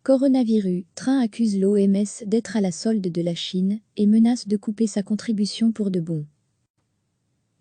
Coronavirus, train accuse l'OMS d'être à la solde de la Chine et menace de couper sa contribution pour de bon.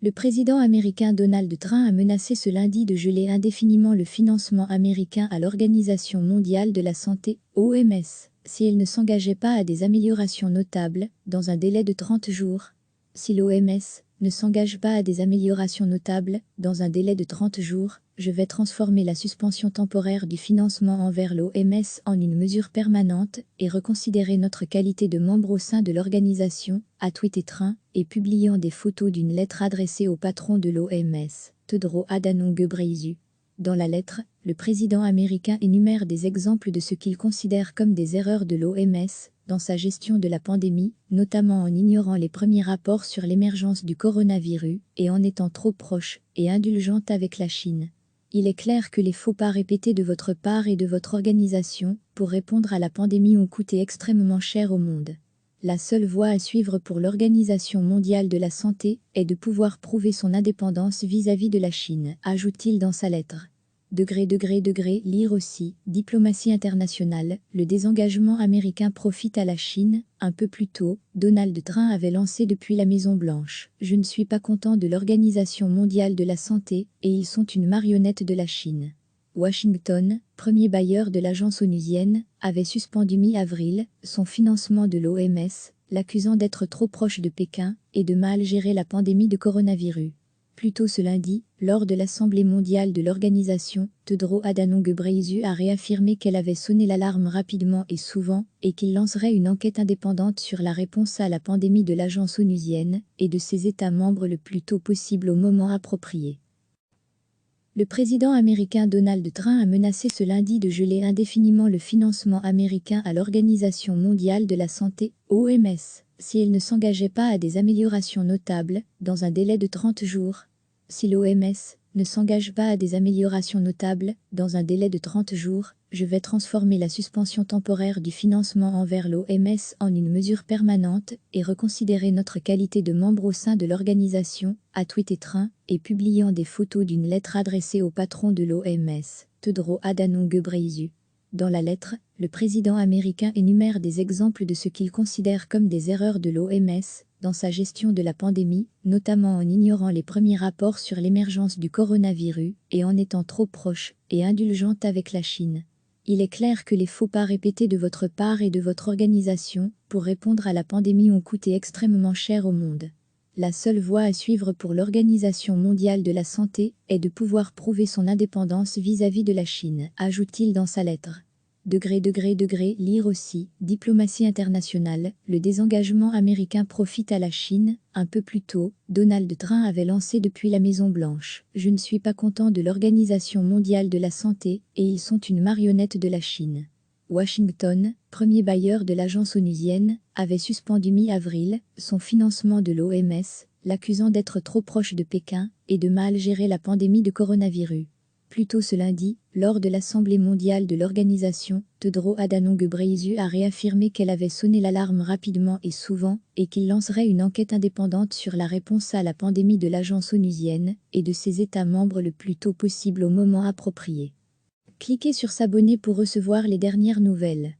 Le président américain Donald Trump a menacé ce lundi de geler indéfiniment le financement américain à l'Organisation mondiale de la santé, OMS, si elle ne s'engageait pas à des améliorations notables dans un délai de 30 jours. Si l'OMS ne s'engage pas à des améliorations notables dans un délai de 30 jours, je vais transformer la suspension temporaire du financement envers l'OMS en une mesure permanente et reconsidérer notre qualité de membre au sein de l'organisation, a tweeté Trump, et publiant des photos d'une lettre adressée au patron de l'OMS, Tedros Adhanom Ghebreyesus. Dans la lettre, le président américain énumère des exemples de ce qu'il considère comme des erreurs de l'OMS dans sa gestion de la pandémie, notamment en ignorant les premiers rapports sur l'émergence du coronavirus et en étant trop proche et indulgente avec la Chine. Il est clair que les faux pas répétés de votre part et de votre organisation pour répondre à la pandémie ont coûté extrêmement cher au monde. La seule voie à suivre pour l'Organisation mondiale de la santé est de pouvoir prouver son indépendance vis-à-vis de la Chine, ajoute-t-il dans sa lettre. Lire aussi, diplomatie internationale, le désengagement américain profite à la Chine. Un peu plus tôt, Donald Trump avait lancé depuis la Maison-Blanche: je ne suis pas content de l'Organisation mondiale de la santé, et ils sont une marionnette de la Chine. Washington, premier bailleur de l'agence onusienne, avait suspendu mi-avril son financement de l'OMS, l'accusant d'être trop proche de Pékin et de mal gérer la pandémie de coronavirus. Plus tôt ce lundi, lors de l'Assemblée mondiale de l'organisation, Tedros Adhanom Ghebreyesus a réaffirmé qu'elle avait sonné l'alarme rapidement et souvent, et qu'il lancerait une enquête indépendante sur la réponse à la pandémie de l'agence onusienne et de ses États membres le plus tôt possible au moment approprié. Le président américain Donald Trump a menacé ce lundi de geler indéfiniment le financement américain à l'Organisation mondiale de la santé, OMS, si elle ne s'engageait pas à des améliorations notables dans un délai de 30 jours. Si l'OMS ne s'engage pas à des améliorations notables dans un délai de 30 jours, je vais transformer la suspension temporaire du financement envers l'OMS en une mesure permanente et reconsidérer notre qualité de membre au sein de l'organisation, a tweeté Trump, et publiant des photos d'une lettre adressée au patron de l'OMS, Tedros Adhanom Ghebreyesus. Dans la lettre, le président américain énumère des exemples de ce qu'il considère comme des erreurs de l'OMS dans sa gestion de la pandémie, notamment en ignorant les premiers rapports sur l'émergence du coronavirus et en étant trop proche et indulgente avec la Chine. Il est clair que les faux pas répétés de votre part et de votre organisation pour répondre à la pandémie ont coûté extrêmement cher au monde. La seule voie à suivre pour l'Organisation mondiale de la santé est de pouvoir prouver son indépendance vis-à-vis de la Chine, ajoute-t-il dans sa lettre. Lire aussi, diplomatie internationale, le désengagement américain profite à la Chine. Un peu plus tôt, Donald Trump avait lancé depuis la Maison-Blanche: je ne suis pas content de l'Organisation mondiale de la santé, et ils sont une marionnette de la Chine. Washington, premier bailleur de l'agence onusienne, avait suspendu mi-avril son financement de l'OMS, l'accusant d'être trop proche de Pékin et de mal gérer la pandémie de coronavirus. Plus tôt ce lundi, lors de l'Assemblée mondiale de l'organisation, Tedros Adhanom Ghebreyesus a réaffirmé qu'elle avait sonné l'alarme rapidement et souvent, et qu'il lancerait une enquête indépendante sur la réponse à la pandémie de l'agence onusienne et de ses États membres le plus tôt possible au moment approprié. Cliquez sur s'abonner pour recevoir les dernières nouvelles.